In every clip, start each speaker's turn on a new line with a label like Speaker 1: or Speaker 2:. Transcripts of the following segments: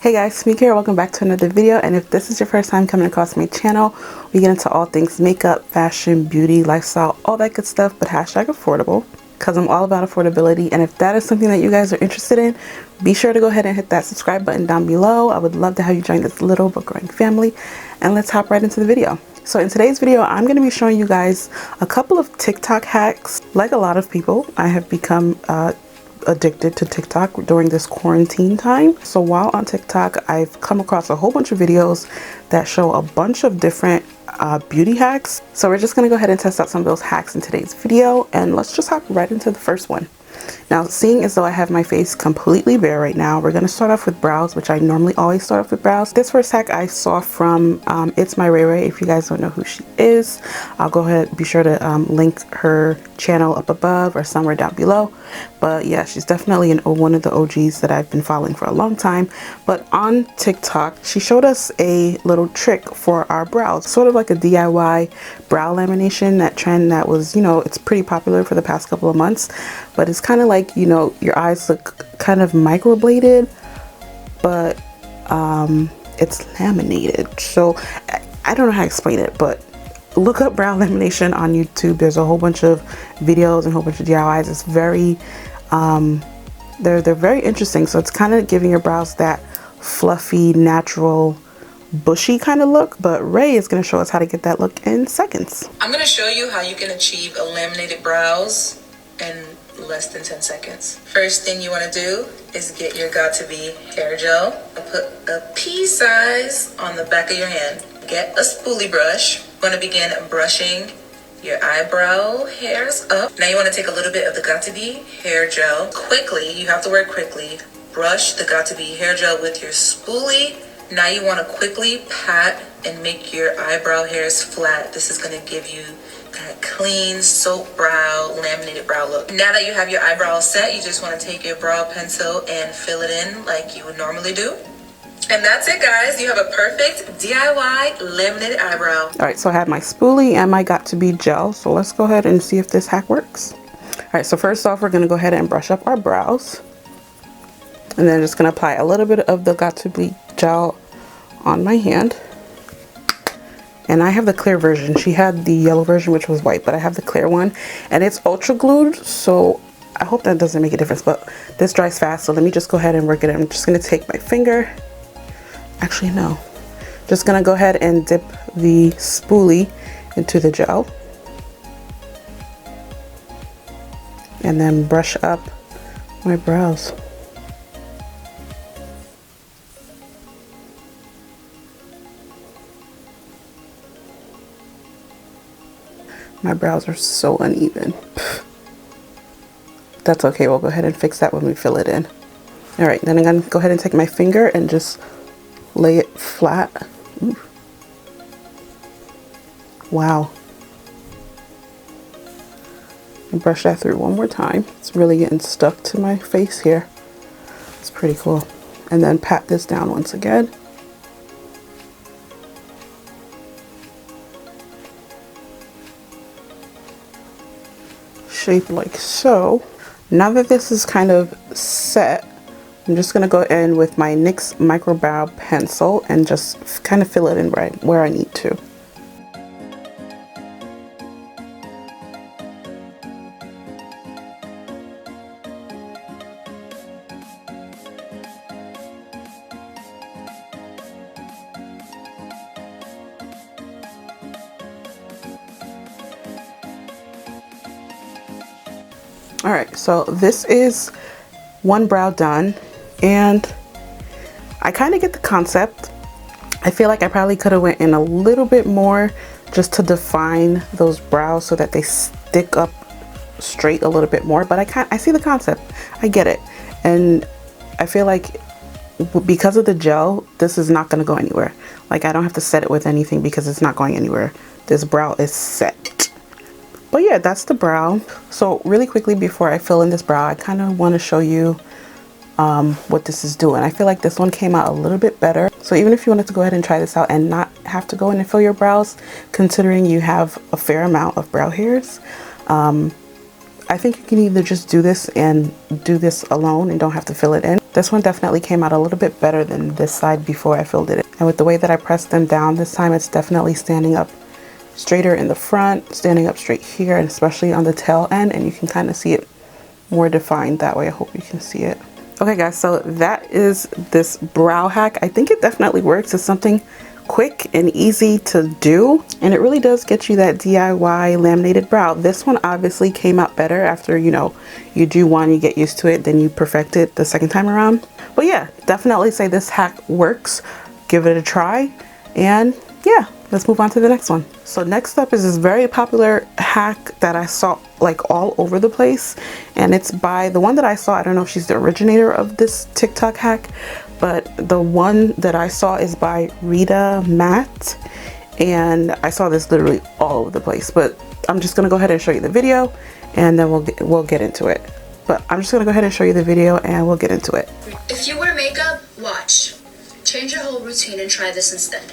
Speaker 1: Hey guys, Smeek here. Welcome back to another video, and if this is your first time coming across my channel, we get into all things makeup, fashion, beauty, lifestyle, all that good stuff, but hashtag affordable, because I'm all about affordability. And if that is something that you guys are interested in, be sure to go ahead and hit that subscribe button down below. I would love to have you join this little but growing family, and let's hop right into the video. So in today's video, I'm going to be showing you guys a couple of TikTok hacks. Like a lot of people, I have become addicted to TikTok during this quarantine time. So while on TikTok, I've come across a whole bunch of videos that show a bunch of different beauty hacks. So we're just going to go ahead and test out some of those hacks in today's video, and let's just hop right into the first one. Now, seeing as though I have my face completely bare right now, we're going to start off with brows, which I normally always start off with brows. This first hack I saw from It's My Ray Ray. If you guys don't know who she is, I'll go ahead, be sure to link her channel up above or somewhere down below. But yeah, she's definitely one of the OGs that I've been following for a long time. But on TikTok, she showed us a little trick for our brows, sort of like a DIY brow lamination, that trend that was, you know, it's pretty popular for the past couple of months. But it's kind of like, you know, your eyes look kind of microbladed, but it's laminated. So I don't know how to explain it, but look up brow lamination on YouTube. There's a whole bunch of videos and a whole bunch of DIYs. It's very they're very interesting. So it's kind of giving your brows that fluffy, natural, bushy kind of look. But Ray is going to show us how to get that look in seconds.
Speaker 2: I'm going to show you how you can achieve a laminated brows in less than 10 seconds. First thing you want to do is get your Got2b hair gel. Put a pea size on the back of your hand. Get a spoolie brush. You're going to begin brushing your eyebrow hairs up. Now you want to take a little bit of the Got2b hair gel. Quickly, you have to work quickly. Brush the Got2b hair gel with your spoolie. Now you want to quickly pat and make your eyebrow hairs flat. This is going to give you that clean soap brow, laminated brow look. Now that you have your eyebrows set, you just want to take your brow pencil and fill it in like you would normally do. And that's it, guys. You have a perfect DIY laminated eyebrow.
Speaker 1: All right, so I have my spoolie and my Got2b gel. So let's go ahead and see if this hack works. All right, so first off, we're going to go ahead and brush up our brows. And then just going to apply a little bit of the Got2b gel on my hand. And I have the clear version. She had the yellow version, which was white, but I have the clear one. And it's ultra glued, so I hope that doesn't make a difference. But this dries fast, so let me just go ahead and work it in. I'm just going to take my finger. Actually, no. Just going to go ahead and dip the spoolie into the gel. And then brush up my brows. My brows are so uneven. That's okay, we'll go ahead and fix that when we fill it in. All right, then I'm gonna go ahead and take my finger and just lay it flat. Ooh. Wow. And brush that through one more time. It's really getting stuck to my face here. It's pretty cool. And then pat this down once again. Shape like so. Now that this is kind of set, I'm just going to go in with my NYX micro brow pencil and just kind of fill it in right where I need to. All right, so this is one brow done, and I kind of get the concept. I feel like I probably could have went in a little bit more just to define those brows so that they stick up straight a little bit more, but I see the concept. I get it. And I feel like because of the gel, this is not going to go anywhere. Like, I don't have to set it with anything because it's not going anywhere. This brow is set. But yeah, that's the brow. So really quickly before I fill in this brow, I kind of want to show you what this is doing. I feel like this one came out a little bit better. So even if you wanted to go ahead and try this out and not have to go in and fill your brows, considering you have a fair amount of brow hairs, I think you can either just do this and do this alone and don't have to fill it in. This one definitely came out a little bit better than this side before I filled it in. And with the way that I pressed them down this time, it's definitely standing up straighter in the front, standing up straight here, and especially on the tail end, and you can kind of see it more defined that way. I hope you can see it. Okay guys, so that is this brow hack. I think it definitely works. It's something quick and easy to do, and it really does get you that DIY laminated brow. This one obviously came out better after, you know, you do one, you get used to it, then you perfect it the second time around. But yeah, definitely say this hack works. Give it a try, and yeah, let's move on to the next one. So next up is this very popular hack that I saw like all over the place, and it's by the one that I saw. I don't know if she's the originator of this TikTok hack, but the one that I saw is by Rita Matt, and I saw this literally all over the place. But I'm just gonna go ahead and show you the video, and then we'll get into it. But I'm just gonna go ahead and show you the video, and we'll get into it.
Speaker 3: If you wear makeup, watch. Change your whole routine and try this instead.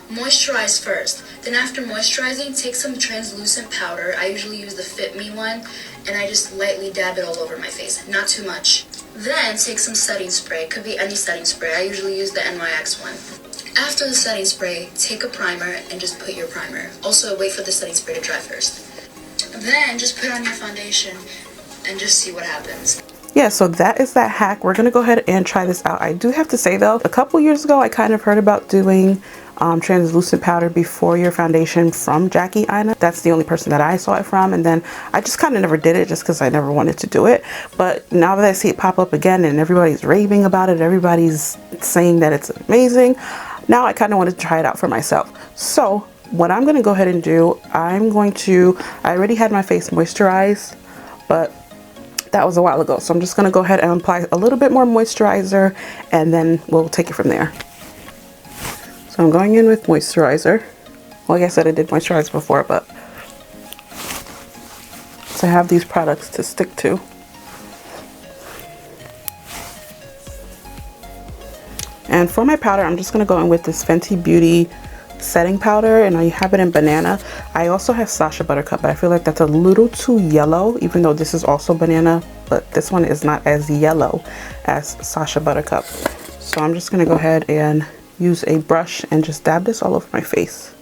Speaker 3: Moisturize first, then after moisturizing, take some translucent powder. I usually use the Fit Me one, and I just lightly dab it all over my face, not too much. Then take some setting spray, could be any setting spray. I usually use the NYX one. After the setting spray, take a primer and just put your primer. Also wait for the setting spray to dry first. Then just put on your foundation and just see what happens.
Speaker 1: Yeah, so that is that hack. We're gonna go ahead and try this out. I do have to say though, a couple years ago I kind of heard about doing translucent powder before your foundation from Jackie Aina. That's the only person that I saw it from, and then I just kind of never did it just because I never wanted to do it. But now that I see it pop up again and everybody's raving about it, everybody's saying that it's amazing, now I kind of want to try it out for myself. So what I'm going to go ahead and do, I already had my face moisturized, but that was a while ago, so I'm just going to go ahead and apply a little bit more moisturizer, and then we'll take it from there. So I'm going in with moisturizer. Well, like I said, I did moisturize before, but so I have these products to stick to. And for my powder, I'm just going to go in with this Fenty Beauty setting powder, and I have it in banana. I also have Sacha Buttercup, but I feel like that's a little too yellow, even though this is also banana, but this one is not as yellow as Sacha Buttercup. So I'm just going to go ahead and use a brush and just dab this all over my face.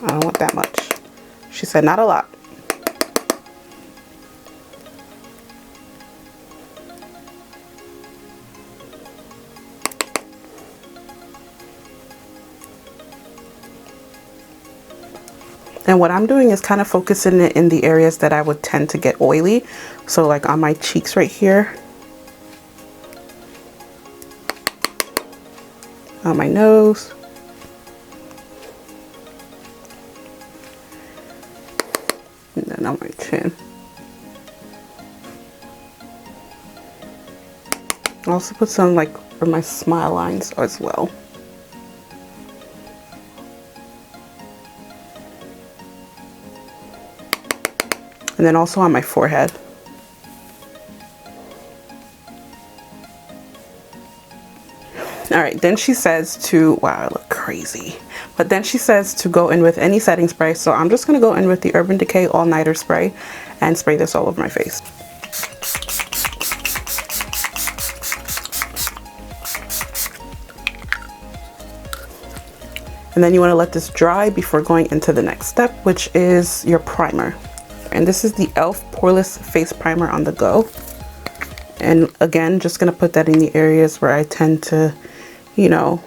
Speaker 1: I don't want that much. She said not a lot. And what I'm doing is kind of focusing it in the areas that I would tend to get oily. So like on my cheeks right here, on my nose, and then on my chin. I also put some like for my smile lines as well. And then also on my forehead. All right, then she says to, wow, I look crazy. But then she says to go in with any setting spray. So I'm just gonna go in with the Urban Decay All Nighter Spray and spray this all over my face. And then you wanna let this dry before going into the next step, which is your primer. And this is the e.l.f. Poreless Face Primer on the go. And again, just gonna put that in the areas where I tend to, you know,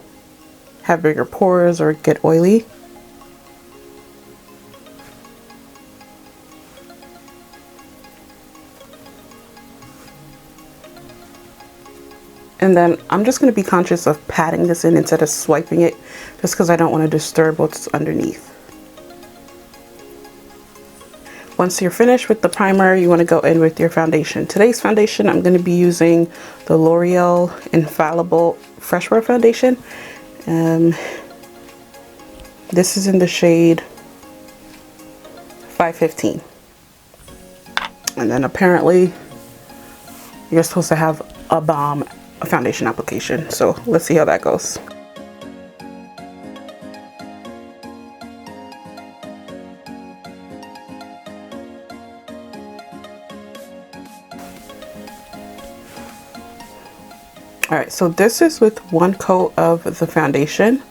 Speaker 1: have bigger pores or get oily. And then I'm just gonna be conscious of patting this in instead of swiping it, just because I don't want to disturb what's underneath. Once you're finished with the primer, you want to go in with your foundation. Today's foundation, I'm going to be using the L'Oreal Infallible Fresh Wear Foundation. This is in the shade 515. And then apparently you're supposed to have a bomb foundation application. So let's see how that goes. Alright, so this is with one coat of the foundation.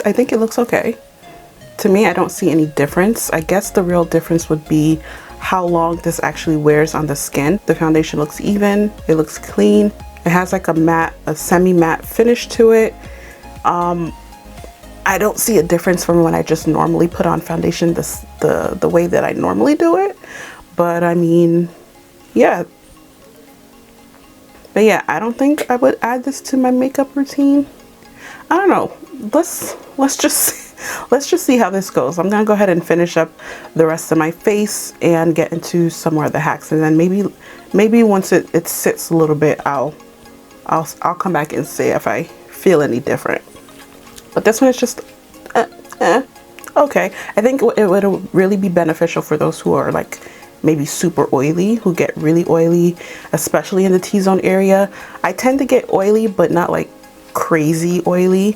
Speaker 1: I think it looks okay. To me, I don't see any difference. I guess the real difference would be how long this actually wears on the skin. The foundation looks even, it looks clean. It has like a matte, a semi-matte finish to it. I don't see a difference from when I just normally put on foundation the way that I normally do it. But I mean, yeah. But yeah, I don't think I would add this to my makeup routine. I don't know. Let's just see how this goes. I'm gonna go ahead and finish up the rest of my face and get into some more of the hacks, and then maybe once it sits a little bit, I'll come back and see if I feel any different. But this one is just okay. I think it would really be beneficial for those who are like maybe super oily, who get really oily, especially in the T-zone area. I tend to get oily, but not like crazy oily.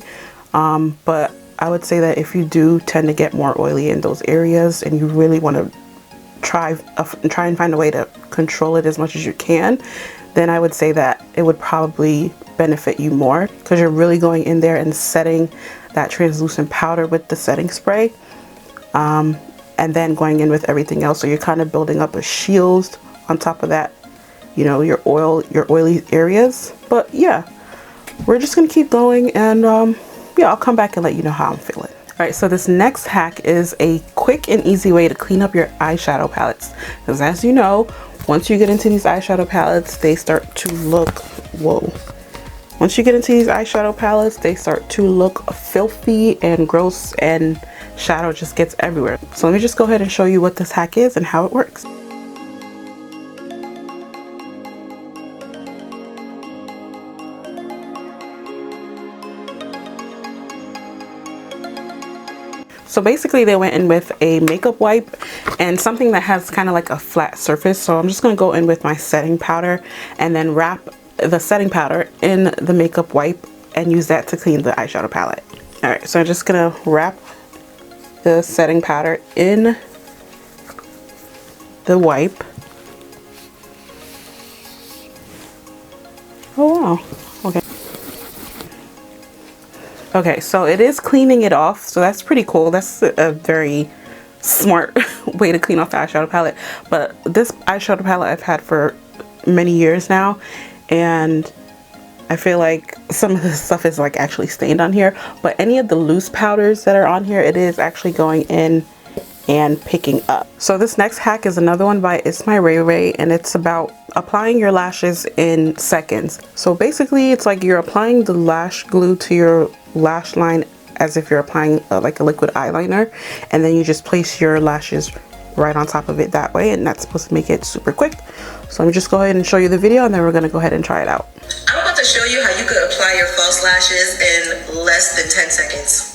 Speaker 1: But I would say that if you do tend to get more oily in those areas and you really want to try and find a way to control it as much as you can, then I would say that it would probably benefit you more, because you're really going in there and setting that translucent powder with the setting spray, and then going in with everything else. So you're kind of building up a shield on top of that, you know, your oily areas. But yeah, we're just gonna keep going, and yeah, I'll come back and let you know how I'm feeling. All right, so this next hack is a quick and easy way to clean up your eyeshadow palettes, because as you know, once you get into these eyeshadow palettes, they start to look, whoa. Once you get into these eyeshadow palettes, they start to look filthy and gross, and shadow just gets everywhere. So let me just go ahead and show you what this hack is and how it works. So basically they went in with a makeup wipe and something that has kind of like a flat surface. So I'm just going to go in with my setting powder and then wrap the setting powder in the makeup wipe and use that to clean the eyeshadow palette. All right, so I'm just going to wrap the setting powder in the wipe. Oh wow, okay. Okay, so it is cleaning it off, so that's pretty cool. That's a very smart way to clean off the eyeshadow palette. But this eyeshadow palette I've had for many years now, and I feel like some of this stuff is like actually stained on here. But any of the loose powders that are on here, it is actually going in and picking up. So this next hack is another one by It's My Ray Ray, and it's about applying your lashes in seconds. So basically it's like you're applying the lash glue to your lash line as if you're applying like a liquid eyeliner, and then you just place your lashes right on top of it that way, and that's supposed to make it super quick. So let me just go ahead and show you the video, and then we're gonna go ahead and try it out.
Speaker 2: I'm about to show you how you could apply your false lashes in less than 10 seconds.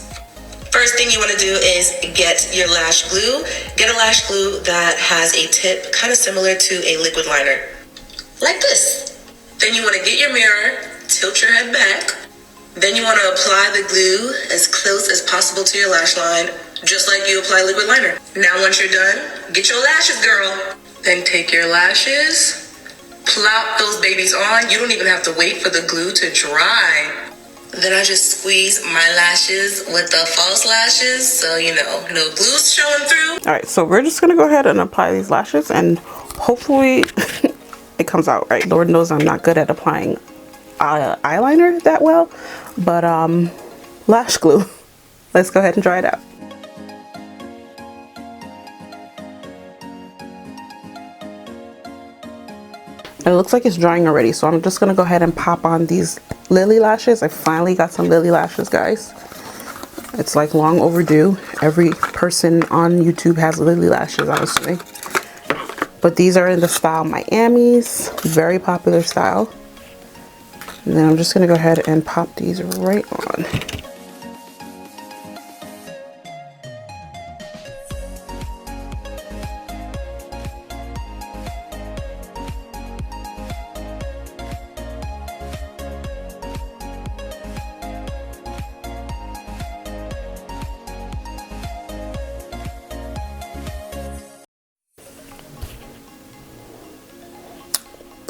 Speaker 2: First thing you want to do is get your lash glue. Get a lash glue that has a tip kind of similar to a liquid liner, like this. Then you want to get your mirror, tilt your head back. Then you want to apply the glue as close as possible to your lash line, just like you apply liquid liner. Now once you're done, get your lashes, girl. Then take your lashes, plop those babies on. You don't even have to wait for the glue to dry. Then I just squeeze my lashes with the false lashes, so you know, no glue's showing through.
Speaker 1: All right, so we're just gonna go ahead and apply these lashes, and hopefully it comes out right. Lord knows I'm not good at applying eyeliner that well, but lash glue. Let's go ahead and try it out. It looks like it's drying already, so I'm just gonna go ahead and pop on these lily lashes. I finally got some lily lashes, guys. It's like long overdue. Every person on YouTube has lily lashes, honestly. But these are in the style Miami's, very popular style. And then I'm just gonna go ahead and pop these right on.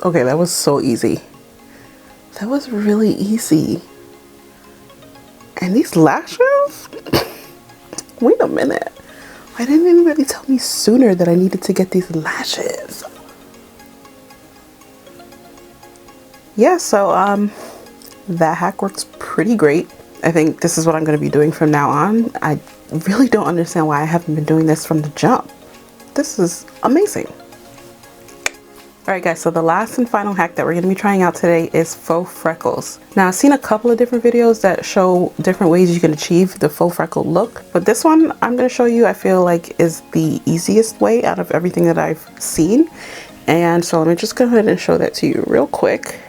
Speaker 1: Okay, that was so easy. That was really easy. And these lashes? Wait a minute. Why didn't anybody tell me sooner that I needed to get these lashes? Yeah, so that hack works pretty great. I think this is what I'm going to be doing from now on. I really don't understand why I haven't been doing this from the jump. This is amazing. Alright guys, so the last and final hack that we're going to be trying out today is faux freckles. Now I've seen a couple of different videos that show different ways you can achieve the faux freckle look, but this one I'm going to show you I feel like is the easiest way out of everything that I've seen. And so let me just go ahead and show that to you real quick.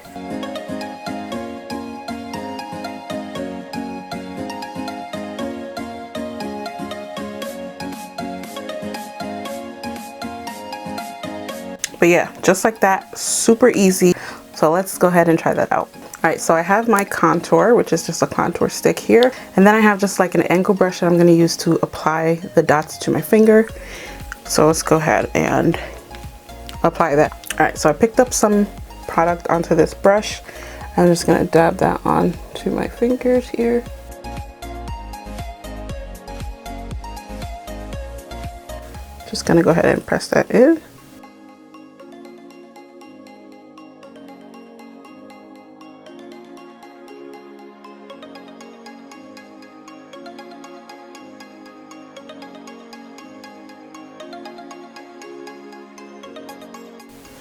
Speaker 1: But yeah, just like that, super easy. So let's go ahead and try that out. All right, so I have my contour, which is just a contour stick here. And then I have just like an angle brush that I'm gonna use to apply the dots to my finger. So let's go ahead and apply that. All right, so I picked up some product onto this brush. I'm just gonna dab that on to my fingers here. Just gonna go ahead and press that in.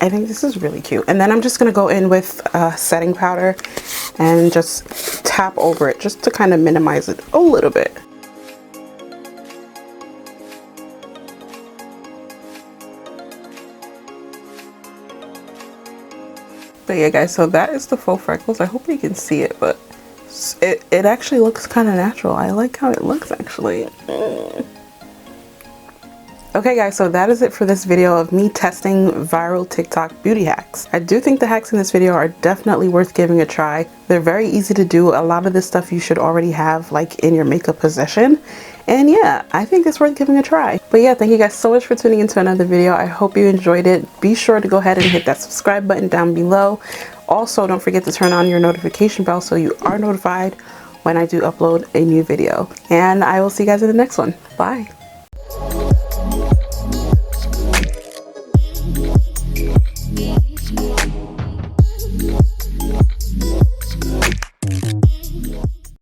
Speaker 1: I think this is really cute. And then I'm just gonna go in with setting powder and just tap over it just to kind of minimize it a little bit. But yeah guys, so that is the faux freckles. I hope you can see it, but it actually looks kind of natural. I like how it looks actually. Okay guys, so that is it for this video of me testing viral TikTok beauty hacks. I do think the hacks in this video are definitely worth giving a try. They're very easy to do. A lot of this stuff you should already have like in your makeup possession. And yeah, I think it's worth giving a try. But yeah, thank you guys so much for tuning into another video. I hope you enjoyed it. Be sure to go ahead and hit that subscribe button down below. Also, don't forget to turn on your notification bell so you are notified when I do upload a new video. And I will see you guys in the next one. Bye.